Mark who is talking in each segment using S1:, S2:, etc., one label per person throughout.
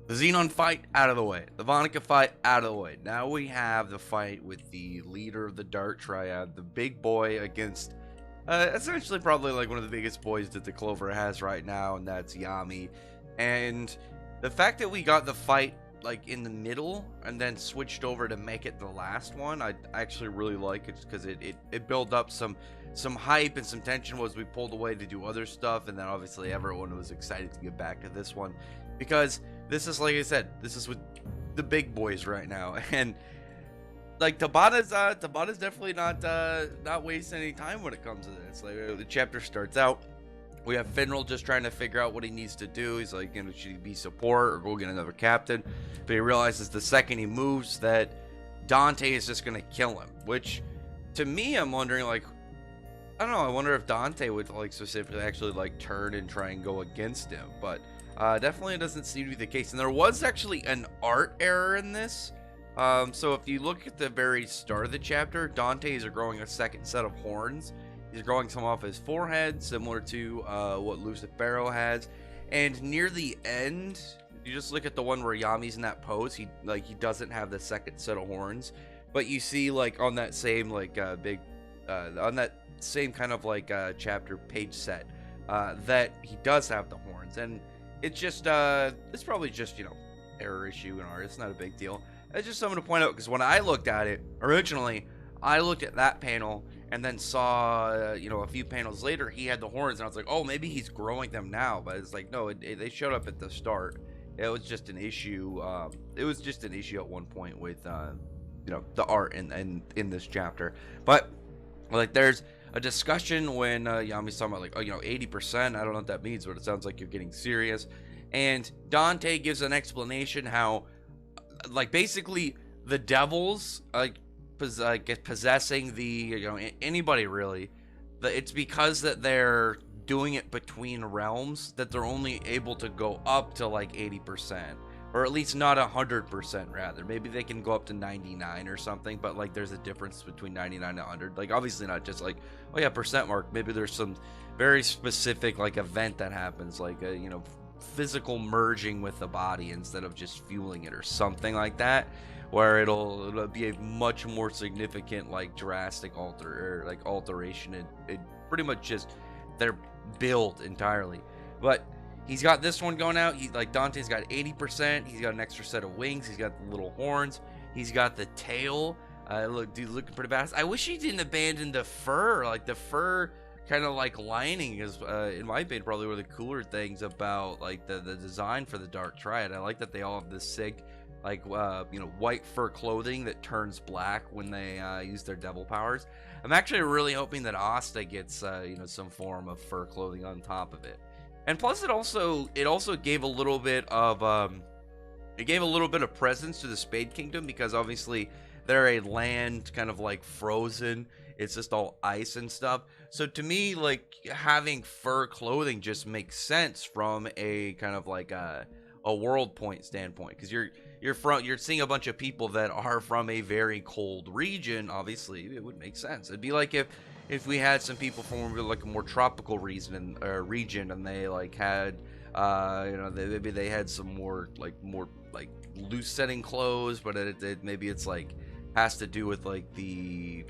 S1: The Xenon fight out of the way. The Vonica fight out of the way. Now we have the fight with the leader of the Dark Triad, the big boy against essentially probably like one of the biggest boys that the Clover has right now, and that's Yami. And the fact that we got the fight like in the middle and then switched over to make it the last one, I actually really like it because it built up some hype and some tension as we pulled away to do other stuff, and then obviously everyone was excited to get back to this one because this is, like I said, this is with the big boys right now. And like Tabata's definitely not wasting any time when it comes to this. Like the chapter starts out, we have Finral just trying to figure out what he needs to do. He's like, you know, should he be support or go get another captain? But he realizes the second he moves that Dante is just gonna kill him. Which, to me, I'm wondering, like, I don't know. I wonder if Dante would like specifically actually like turn and try and go against him. But definitely doesn't seem to be the case. And there was actually an art error in this. So if you look at the very start of the chapter, Dante's are growing a second set of horns. He's growing some off his forehead, similar to what Lucifero has. And near the end, you just look at the one where Yami's in that pose. He doesn't have the second set of horns, but you see like on that same like on that same kind of like chapter page set that he does have the horns. And it's just it's probably just, you know, error issue in art. It's not a big deal. It's just something to point out because when I looked at it originally, I looked at that panel and then saw, you know, a few panels later, he had the horns, and I was like, oh, maybe he's growing them now. But it's like, no, they showed up at the start. It was just an issue. It was just an issue at one point with, you know, the art in this chapter. But like, there's a discussion when Yami's talking about like, oh, you know, 80%. I don't know what that means, but it sounds like you're getting serious. And Dante gives an explanation how, like, basically the devils possessing the, you know, anybody really, it's because that they're doing it between realms that they're only able to go up to like 80%, or at least not 100%. Rather, maybe they can go up to 99 or something, but like there's a difference between 99 and 100. Like, obviously not just like, oh yeah, percent mark. Maybe there's some very specific like event that happens, like a, you know, physical merging with the body instead of just fueling it or something like that, where it'll be a much more significant like drastic alteration. It pretty much just they're built entirely. But he's got this one going out. He, like, Dante's got 80%. He's got an extra set of wings. He's got the little horns. He's got the tail. Dude, looking pretty badass. I wish he didn't abandon the fur. Like, the fur kind of like lining is, in my opinion, probably one of the cooler things about like the design for the Dark Triad. I like that they all have this sick, like, you know, white fur clothing that turns black when they use their devil powers. I'm actually really hoping that Asta gets, you know, some form of fur clothing on top of it. And plus, it also gave a little bit of presence to the Spade Kingdom, because obviously they're a land kind of like frozen. It's just all ice and stuff. So to me, like, having fur clothing just makes sense from a kind of like a world point standpoint, because you're seeing a bunch of people that are from a very cold region. Obviously, it would make sense. It'd be like if we had some people from like a more tropical region, and they like had, you know, maybe they had some more like loose setting clothes, but maybe it's like has to do with like the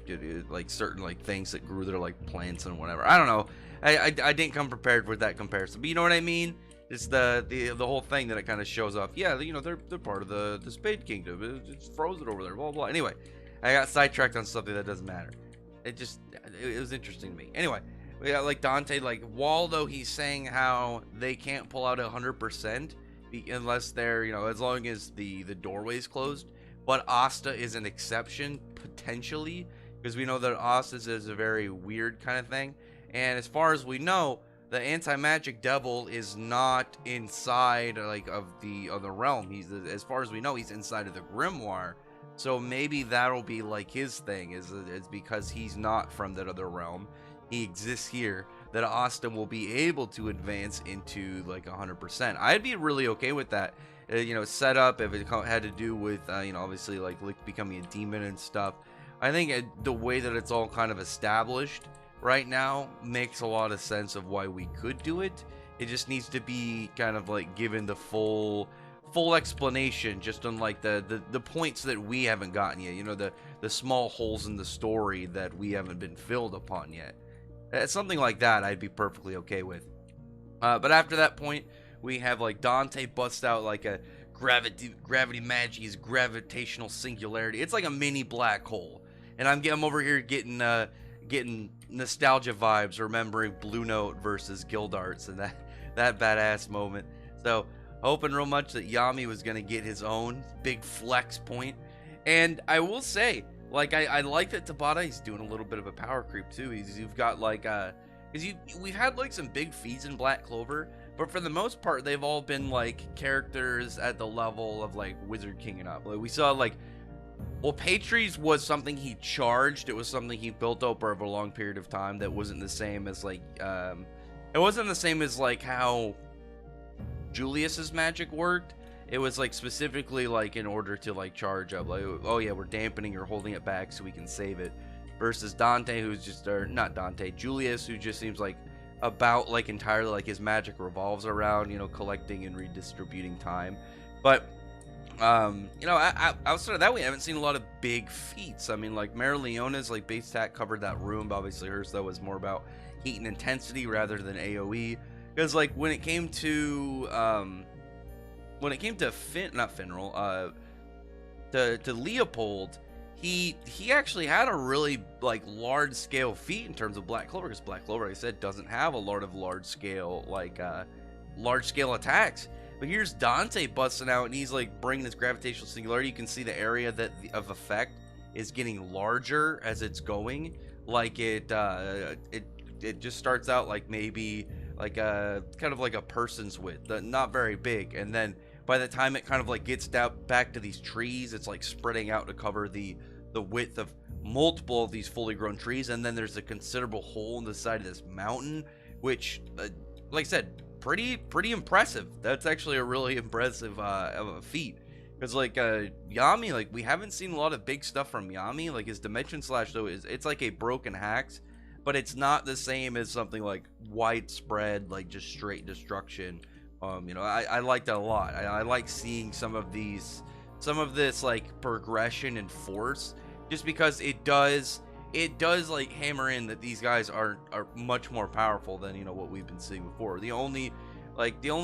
S1: like certain like things that grew there, like plants and whatever. I don't know. I didn't come prepared with that comparison, but you know what I mean. It's the whole thing that it kind of shows off. Yeah, you know, they're part of the Spade Kingdom. It's frozen over there. Blah blah. Anyway, I got sidetracked on something that doesn't matter. It was interesting to me. Anyway, we got like Dante, like Waldo. He's saying how they can't pull out 100% unless they're, you know, as long as the doorway's closed. But Asta is an exception, potentially, because we know that Asta's is a very weird kind of thing. And as far as we know, the anti-magic devil is not inside like of the realm. He's, as far as we know, he's inside of the grimoire. So maybe that'll be like his thing, is because he's not from that other realm. He exists here, that Asta will be able to advance into like 100%. I'd be really okay with that. You know, set up if it had to do with, you know, obviously like becoming a demon and stuff. I think the way that it's all kind of established right now makes a lot of sense of why we could do it. It just needs to be kind of like given the full full explanation just on like the points that we haven't gotten yet, you know, the small holes in the story that we haven't been filled upon yet. Something like that I'd be perfectly okay with. But after that point, we have like Dante bust out like a gravity Magi's gravitational singularity. It's like a mini black hole, and I'm over here getting nostalgia vibes, remembering Blue Note versus Gildarts and that badass moment. So hoping real much that Yami was gonna get his own big flex point. And I will say, like, I like that Tabata, he's doing a little bit of a power creep too. You've got like because we've had like some big feats in Black Clover, but for the most part they've all been like characters at the level of like Wizard King and up. Like we saw like, well, Patries was something he charged. It was something he built up over a long period of time that wasn't the same as like it wasn't the same as like how Julius's magic worked. It was like specifically like in order to like charge up, like, oh yeah, we're dampening or holding it back so we can save it, versus Dante, who's just, or not Dante, Julius, who just seems like about like entirely like his magic revolves around, you know, collecting and redistributing time. But you know, outside of that, we haven't seen a lot of big feats. I mean, like Leona's like base attack covered that room, but obviously hers though was more about heat and intensity rather than AoE. Because like when it came to to Leopold, he actually had a really like large scale feat in terms of Black Clover, because Black Clover, like I said, doesn't have a lot of large scale attacks. But here's Dante busting out, and he's like bringing this gravitational singularity. You can see the area of effect is getting larger as it's going. Like it just starts out like maybe like a kind of like a person's width, not very big, and then by the time it kind of like gets down back to these trees, it's like spreading out to cover the width of multiple of these fully grown trees. And then there's a considerable hole in the side of this mountain, which like I said, pretty impressive. That's actually a really impressive of a feat, because like Yami, like we haven't seen a lot of big stuff from Yami. Like his dimension slash though it's like a broken hacks, but it's not the same as something like widespread like just straight destruction. You know, I like that a lot. I like seeing some of this like progression and force, just because it does like hammer in that these guys are much more powerful than, you know, what we've been seeing before. The only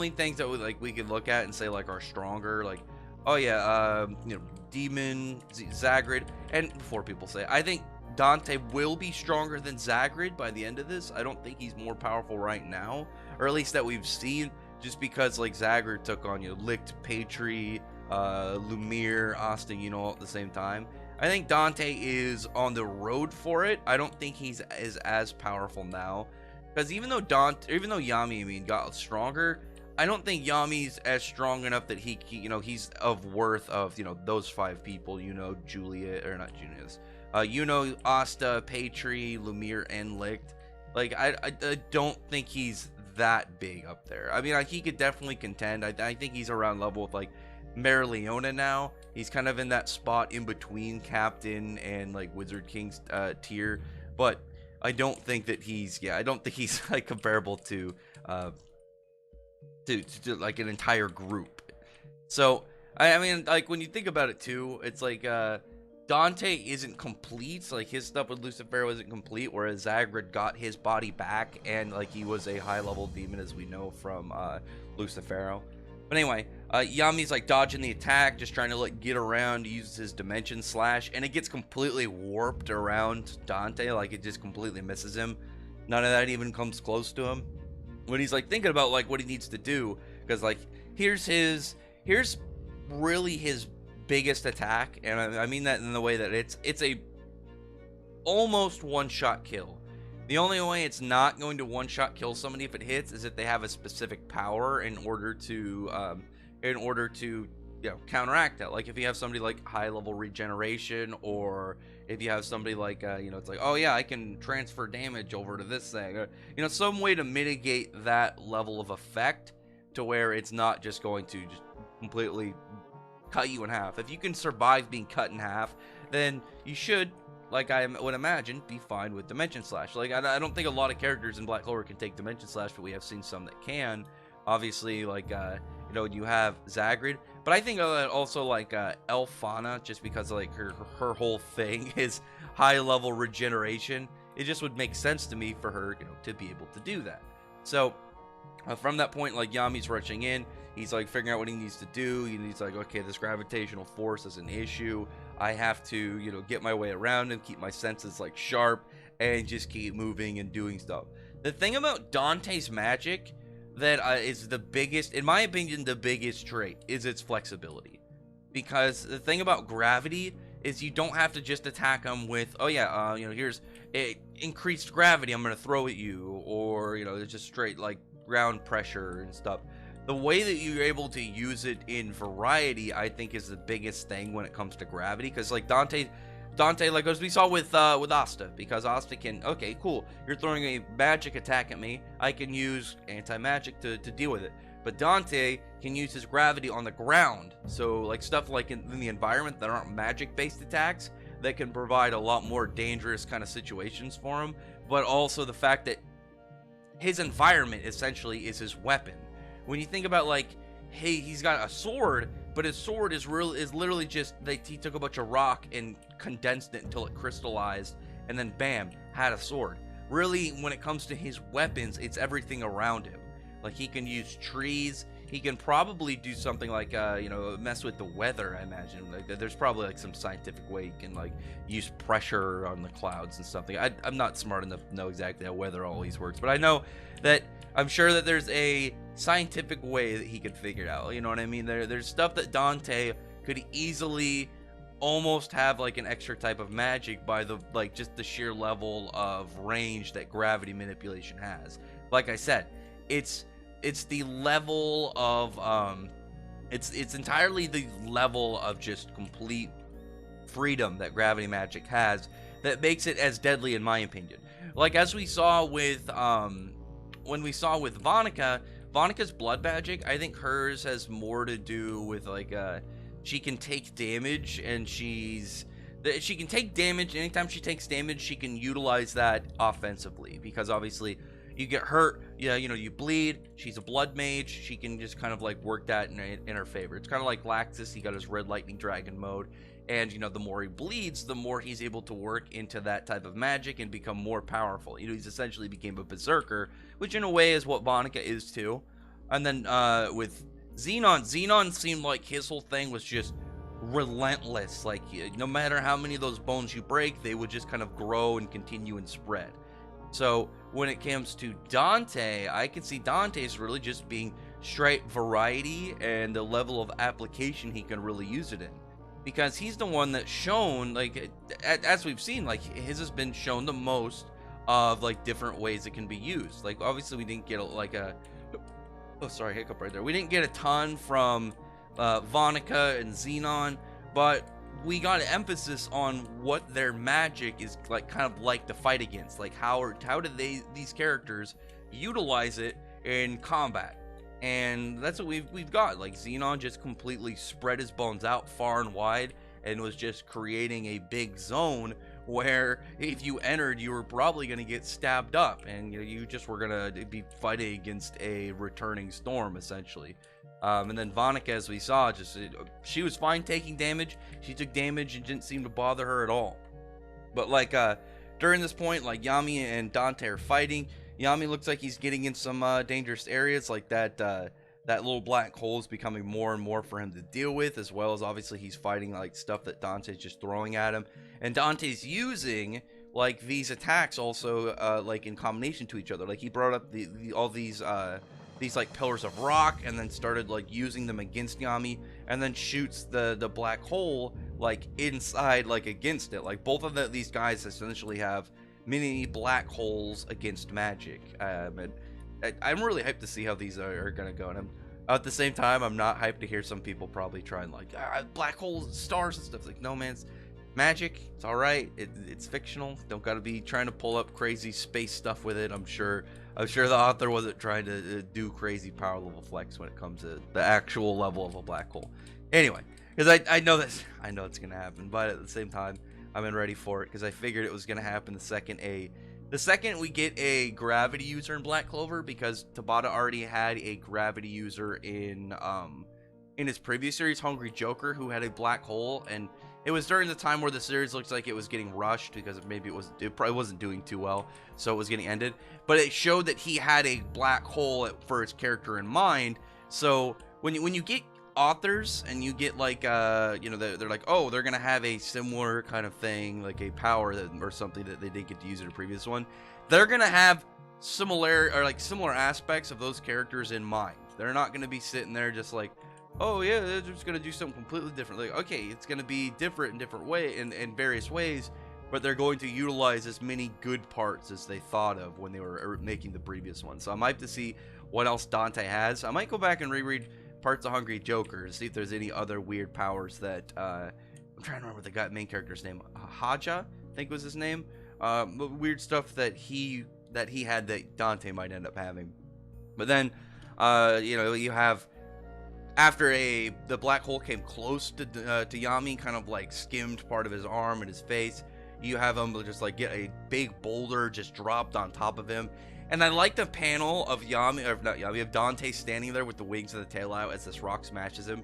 S1: things that we could look at and say like are stronger, like, oh yeah, you know, Demon, Zagrid, and before people say, I think Dante will be stronger than Zagrid by the end of this. I don't think he's more powerful right now, or at least that we've seen, just because like Zagrid took on, you know, Licht, Patry, Lumiere, Austin, you know, all at the same time. I think Dante is on the road for it. I don't think he's as powerful now, because even though Yami, I mean, got stronger, I don't think Yami's as strong enough that he you know, he's of worth of, you know, those 5 people, you know, Juliet, or not Julius, you know, Asta, Patry, Lumiere, and Licht. Like I don't think he's that big up there. I mean, like, he could definitely contend. I think he's around level with like Leona now. He's kind of in that spot in between Captain and like Wizard King's tier, but I don't think that he's like comparable to like an entire group. So I mean, like, when you think about it too, it's like Dante isn't complete. Like his stuff with Lucifero isn't complete, whereas Zagrid got his body back, and like he was a high level demon, as we know from Lucifero. But anyway, Yami's like dodging the attack, just trying to like get around, uses his dimension slash, and it gets completely warped around Dante. Like it just completely misses him. None of that even comes close to him when he's like thinking about like what he needs to do, because like here's really his biggest attack, and I mean that in the way that it's a almost one-shot kill. The only way it's not going to one-shot kill somebody if it hits is if they have a specific power in order to you know, counteract that. Like if you have somebody like high level regeneration, or if you have somebody like you know, it's like, oh yeah, I can transfer damage over to this thing, or, you know, some way to mitigate that level of effect to where it's not just going to just completely cut you in half. If you can survive being cut in half, then you should, like I would imagine, be fine with Dimension Slash. Like I don't think a lot of characters in Black Clover can take Dimension Slash, but we have seen some that can. Obviously, like You have Zagreed, but I think also like Elfana, just because like her whole thing is high level regeneration. It just would make sense to me for her, to be able to do that. So from that point, like Yami's rushing in, he's like figuring out what he needs to do. He's like, okay, this gravitational force is an issue. I have to, get my way around and keep my senses like sharp and just keep moving and doing stuff. The thing about Dante's magic that is the biggest, in my opinion, the biggest trait is its flexibility. Because the thing about gravity is you don't have to just attack him with, oh yeah, here's increased gravity I'm going to throw at you, or, it's just straight like ground pressure and stuff. The way that you're able to use it in variety, I think, is the biggest thing when it comes to gravity. Because like Dante, like as we saw with Asta, because Asta can, okay, cool, you're throwing a magic attack at me, I can use anti-magic to deal with it. But Dante can use his gravity on the ground, so like stuff like in the environment that aren't magic-based attacks that can provide a lot more dangerous kind of situations for him. But also the fact that his environment essentially is his weapon. When you think about like, hey, he's got a sword, but his sword is literally just like he took a bunch of rock and condensed it until it crystallized, and then bam, had a sword. Really, when it comes to his weapons, it's everything around him. Like he can use trees. He can probably do something like mess with the weather. I imagine like there's probably like some scientific way you can like use pressure on the clouds and something. I'm not smart enough to know exactly how weather always works, but I know that I'm sure that there's a scientific way that he could figure it out. You know what I mean? There's stuff that Dante could easily almost have like an extra type of magic by the like just the sheer level of range that gravity manipulation has. Like I said, it's the level of it's entirely the level of just complete freedom that gravity magic has that makes it as deadly in my opinion. Like as we saw with when we saw with Vonica's blood magic, I think hers has more to do with like she can take damage, and she can take damage. Anytime she takes damage, she can utilize that offensively, because obviously you get hurt, you bleed, she's a blood mage, she can just kind of like work that in her favor. It's kind of like Laxus, he got his red lightning dragon mode, and the more he bleeds, the more he's able to work into that type of magic and become more powerful. He's essentially became a berserker, which in a way is what Vonica is too. And then with Xenon seemed like his whole thing was just relentless. Like no matter how many of those bones you break, they would just kind of grow and continue and spread. So when it comes to Dante, I can see Dante's really just being straight variety and the level of application he can really use it in. Because he's the one that's shown, like, as we've seen, like, his has been shown the most of, like, different ways it can be used. Like, obviously we didn't get, hiccup right there. We didn't get a ton from Vonica and Xenon, but we got an emphasis on what their magic is like, kind of like to fight against. Like how did these characters utilize it in combat? And that's what we've got. Like Xenon just completely spread his bones out far and wide and was just creating a big zone where if you entered, you were probably going to get stabbed up, and you just were going to be fighting against a returning storm essentially. And then Vonica, as we saw, she was fine taking damage. She took damage and didn't seem to bother her at all. But like during this point, like Yami and Dante are fighting. Yami looks like he's getting in some dangerous areas, like that little black hole is becoming more and more for him to deal with, as well as obviously he's fighting like stuff that Dante's just throwing at him. And Dante's using like these attacks also like in combination to each other. Like he brought up all these like pillars of rock and then started like using them against Yami, and then shoots the black hole like inside, like against it. Like both of these guys essentially have mini black holes against magic. And I'm really hyped to see how these are gonna go, and at the same time I'm not hyped to hear some people probably try and like black holes, stars and stuff. Like, no man, it's magic, it's all right, it's fictional, don't gotta be trying to pull up crazy space stuff with it. I'm sure the author wasn't trying to do crazy power level flex when it comes to the actual level of a black hole. Anyway, because I know it's gonna happen, but at the same time I'm ready for it, because I figured it was gonna happen the second a The second, we get a gravity user in Black Clover, because Tabata already had a gravity user in his previous series, Hungry Joker, who had a black hole, and it was during the time where the series looked like it was getting rushed because maybe it probably wasn't doing too well, so it was getting ended. But it showed that he had a black hole for his character in mind. So when you get authors and you get like they're like, oh, they're gonna have a similar kind of thing, like a power or something that they didn't get to use in the previous one, they're gonna have similar aspects of those characters in mind. They're not gonna be sitting there just like, oh yeah, they're just gonna do something completely different. Like, okay, it's gonna be different in different way in various ways, but they're going to utilize as many good parts as they thought of when they were making the previous one. So I might have to see what else Dante has. I might go back and reread parts of Hungry Joker to see if there's any other weird powers that I'm trying to remember the main character's name. Haja, I think was his name. Weird stuff that he had that Dante might end up having. But then you have, after the black hole came close to Yami, kind of like skimmed part of his arm and his face, you have him just like get a big boulder just dropped on top of him. And I like the panel of of Dante standing there with the wings and the tail out as this rock smashes him.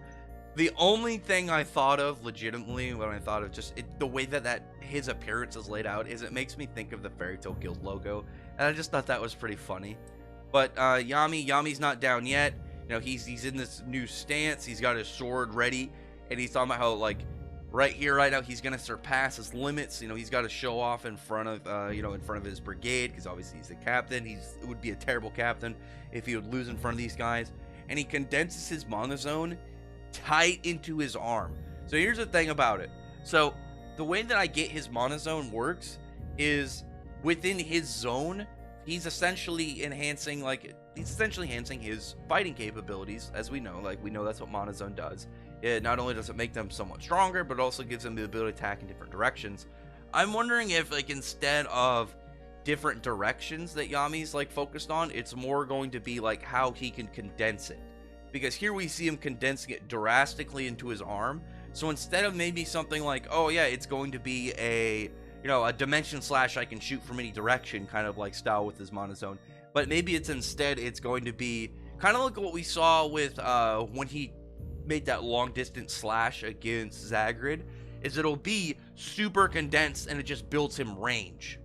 S1: The only thing I thought of legitimately when I thought of just the way that his appearance is laid out is it makes me think of the Fairy Tail Guild logo, and I just thought that was pretty funny. But Yami's not down yet. You know, he's in this new stance. He's got his sword ready, and he's talking about how, like, right here, right now, he's gonna surpass his limits. You know, he's got to show off in front of his brigade, because obviously he's the captain. It would be a terrible captain if he would lose in front of these guys. And he condenses his mana zone tight into his arm. So here's the thing about it. So the way that I get his mana zone works is within his zone, he's essentially enhancing his fighting capabilities, as we know. Like, we know that's what mana zone does. It not only does it make them somewhat stronger, but also gives them the ability to attack in different directions. I'm wondering if, like, instead of different directions that Yami's like focused on, it's more going to be like how he can condense it. Because here we see him condensing it drastically into his arm. So instead of maybe something like, oh yeah, it's going to be a dimension slash I can shoot from any direction kind of like style with his mana zone, but maybe it's going to be kind of like what we saw with when he made that long distance slash against Zagrid, is it'll be super condensed and it just builds him range.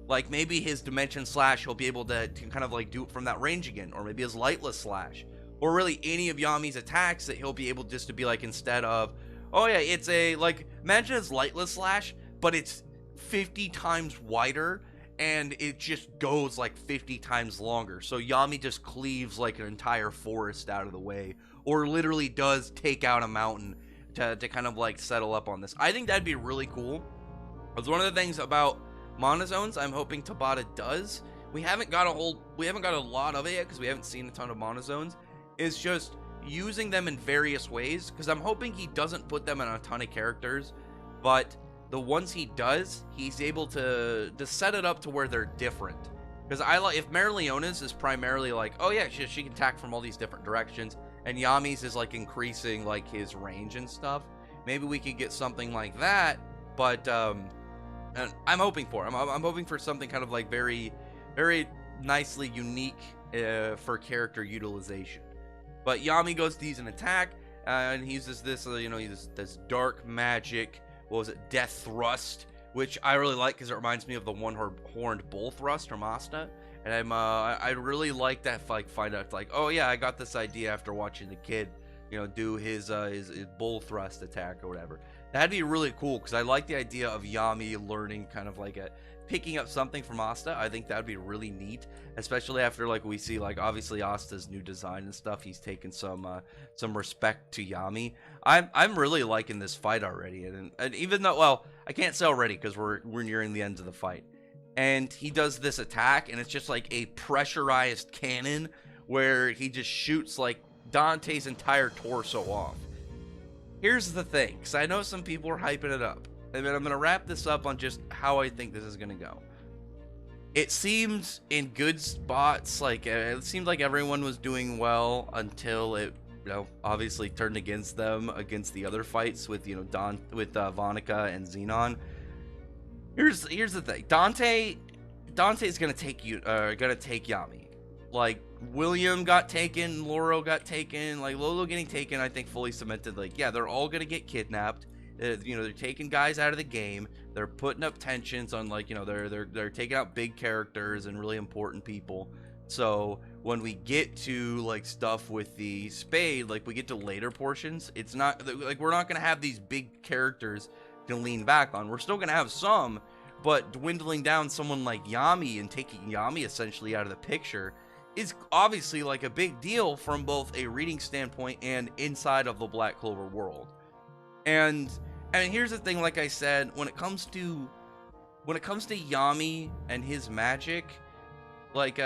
S1: Like, maybe his dimension slash, he'll be able to kind of like do it from that range again, or maybe his lightless slash, or really any of Yami's attacks that he'll be able just to be like, instead of, oh yeah, it's a, like, imagine his lightless slash, but it's 50 times wider and it just goes like 50 times longer. So Yami just cleaves like an entire forest out of the way, or literally does take out a mountain to kind of like settle up on this. I think that'd be really cool. It's one of the things about mana zones I'm hoping Tabata does. We haven't got a lot of it yet because we haven't seen a ton of mana zones. Is just using them in various ways, because I'm hoping he doesn't put them in a ton of characters, but the ones he does, he's able to set it up to where they're different. Because if Merleona's is primarily like, oh yeah, she can attack from all these different directions, and Yami's is like increasing like his range and stuff, maybe we could get something like that. But and I'm hoping for something kind of like very, very nicely unique for character utilization. But Yami goes to use an attack, and he uses this this dark magic, what was it, Death Thrust, which I really like because it reminds me of the one-horned bull thrust from Asta. And I really like that, like, find out, like, oh yeah, I got this idea after watching the kid, do his bull thrust attack or whatever. That'd be really cool, because I like the idea of Yami learning kind of like picking up something from Asta. I think that'd be really neat, especially after, like, we see, like, obviously Asta's new design and stuff. He's taken some respect to Yami. I'm really liking this fight already, and even though, well, I can't say already because we're nearing the end of the fight. And he does this attack, and it's just like a pressurized cannon where he just shoots like Dante's entire torso off. Here's the thing, because I know some people are hyping it up, and then I'm going to wrap this up on just how I think this is going to go. It seems in good spots, like it seemed like everyone was doing well until it, obviously turned against them against the other fights with, Vonica and Xenon. Here's the thing. Dante Dante's gonna take Yami. Like, William got taken, Lauro got taken, like Lolo getting taken, I think fully cemented. Like, yeah, they're all gonna get kidnapped. You know, they're taking guys out of the game. They're putting up tensions on, like, you know, they're taking out big characters and really important people. So when we get to like stuff with the Spade, like we get to later portions, it's not like we're not gonna have these big characters to lean back on. We're still gonna have some, but dwindling down someone like Yami and taking Yami essentially out of the picture is obviously like a big deal from both a reading standpoint and inside of the Black Clover world. And I mean, here's the thing, like I said, when it comes to Yami and his magic, like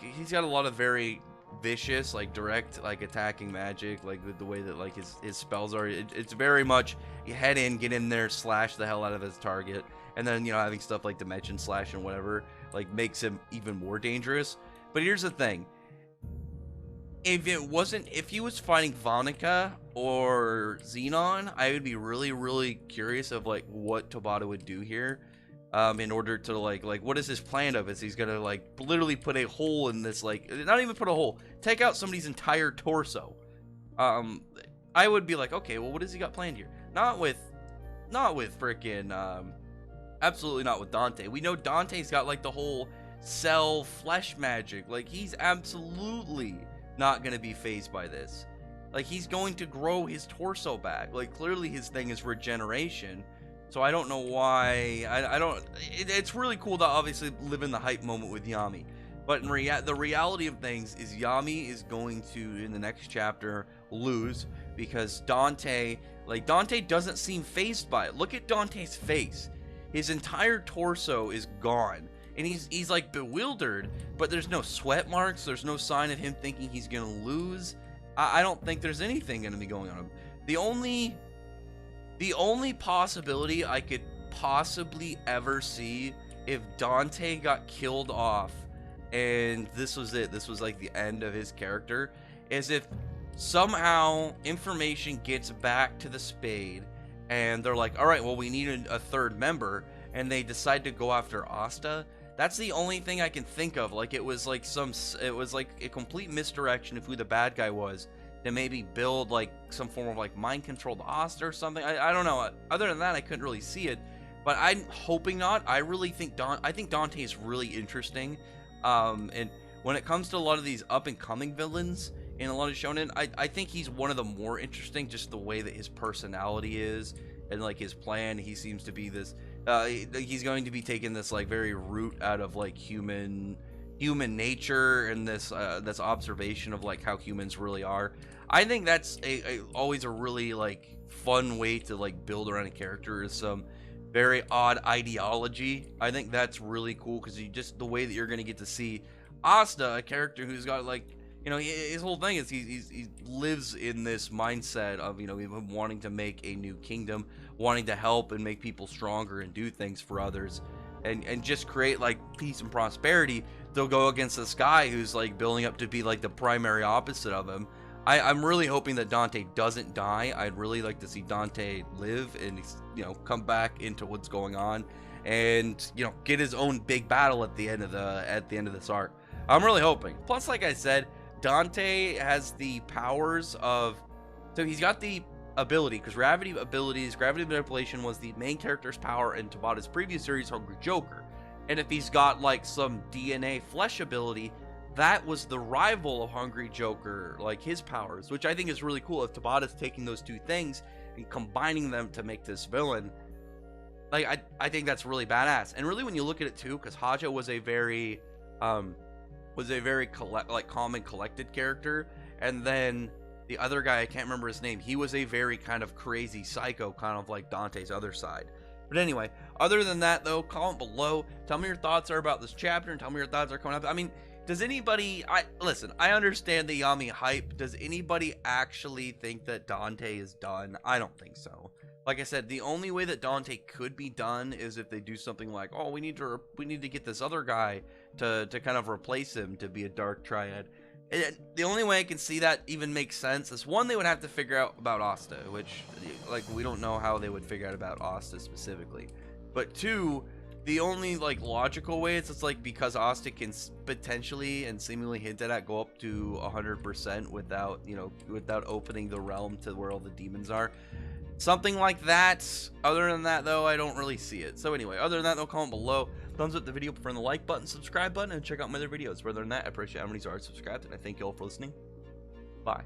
S1: he's got a lot of very vicious, like direct, like attacking magic, like with the way that like his spells are. It's very much you head in, get in there, slash the hell out of his target, and then, you know, having stuff like dimension slash and whatever like makes him even more dangerous. But here's the thing, if he was fighting Vonica or Xenon, I would be really curious of like what Tabata would do here, in order to like what is his plan of? Is he's gonna like literally put a hole in this, like not even put a hole, take out somebody's entire torso? I would be like, okay, well, what has he got planned here? Not with freaking absolutely not with Dante. We know Dante's got like the whole cell flesh magic. Like, he's absolutely not going to be phased by this. Like, he's going to grow his torso back. Like, clearly his thing is regeneration. So I don't know why. It's really cool to obviously live in the hype moment with Yami. But in the reality of things is Yami is going to, in the next chapter, lose because Dante doesn't seem phased by it. Look at Dante's face. His entire torso is gone. And he's like bewildered, but there's no sweat marks. There's no sign of him thinking he's gonna lose. I don't think there's anything gonna be going on. The only possibility I could possibly ever see if Dante got killed off and this was it, this was like the end of his character, is if somehow information gets back to the Spade and they're like, all right, well, we need a third member, and they decide to go after Asta. That's the only thing I can think of. Like, it was like a complete misdirection of who the bad guy was to maybe build like some form of like mind controlled Asta or something. I don't know. Other than that, I couldn't really see it, but I'm hoping not. I really think I think Dante is really interesting. And when it comes to a lot of these up and coming villains in a lot of shonen, I think he's one of the more interesting, just the way that his personality is and like his plan. He seems to be this he's going to be taking this like very root out of like human nature and this observation of like how humans really are. I think that's always a really like fun way to like build around a character, is some very odd ideology. I think that's really cool because you just, the way that you're going to get to see Asta, a character who's got like, you know, his whole thing is he lives in this mindset of, you know, him wanting to make a new kingdom, wanting to help and make people stronger and do things for others, and just create like peace and prosperity. They'll go against this guy who's like building up to be like the primary opposite of him. I'm really hoping that Dante doesn't die. I'd really like to see Dante live and, you know, come back into what's going on and, you know, get his own big battle at the end of this arc. I'm really hoping. Plus, like I said, Dante has the powers of, so he's got the ability, because gravity manipulation was the main character's power in Tabata's previous series, Hungry Joker. And if he's got like some DNA flesh ability, that was the rival of Hungry Joker, like his powers, which I think is really cool. If Tabata's taking those two things and combining them to make this villain, like I think that's really badass. And really, when you look at it too, because Haja was a very calm and collected character, and then the other guy, I can't remember his name, he was a very kind of crazy psycho, kind of like Dante's other side. But anyway, other than that though, comment below, tell me your thoughts are about this chapter, and tell me your thoughts are coming up. I mean, does anybody, listen, I understand the Yami hype. Does anybody actually think that Dante is done? I don't think so. Like I said, the only way that Dante could be done is if they do something like, oh, we need to get this other guy to kind of replace him to be a dark triad. And the only way I can see that even makes sense is, one, they would have to figure out about Asta, which, like, we don't know how they would figure out about Asta specifically. But two, the only like logical way is it's like because Asta can potentially and seemingly hinted at go up to 100% without, you know, without opening the realm to where all the demons are. Something like that. Other than that, though, I don't really see it. So anyway, other than that, though, comment below. Thumbs up the video, prefer the like button, subscribe button, and check out my other videos. Other than that, I appreciate how many are subscribed, and I thank you all for listening. Bye.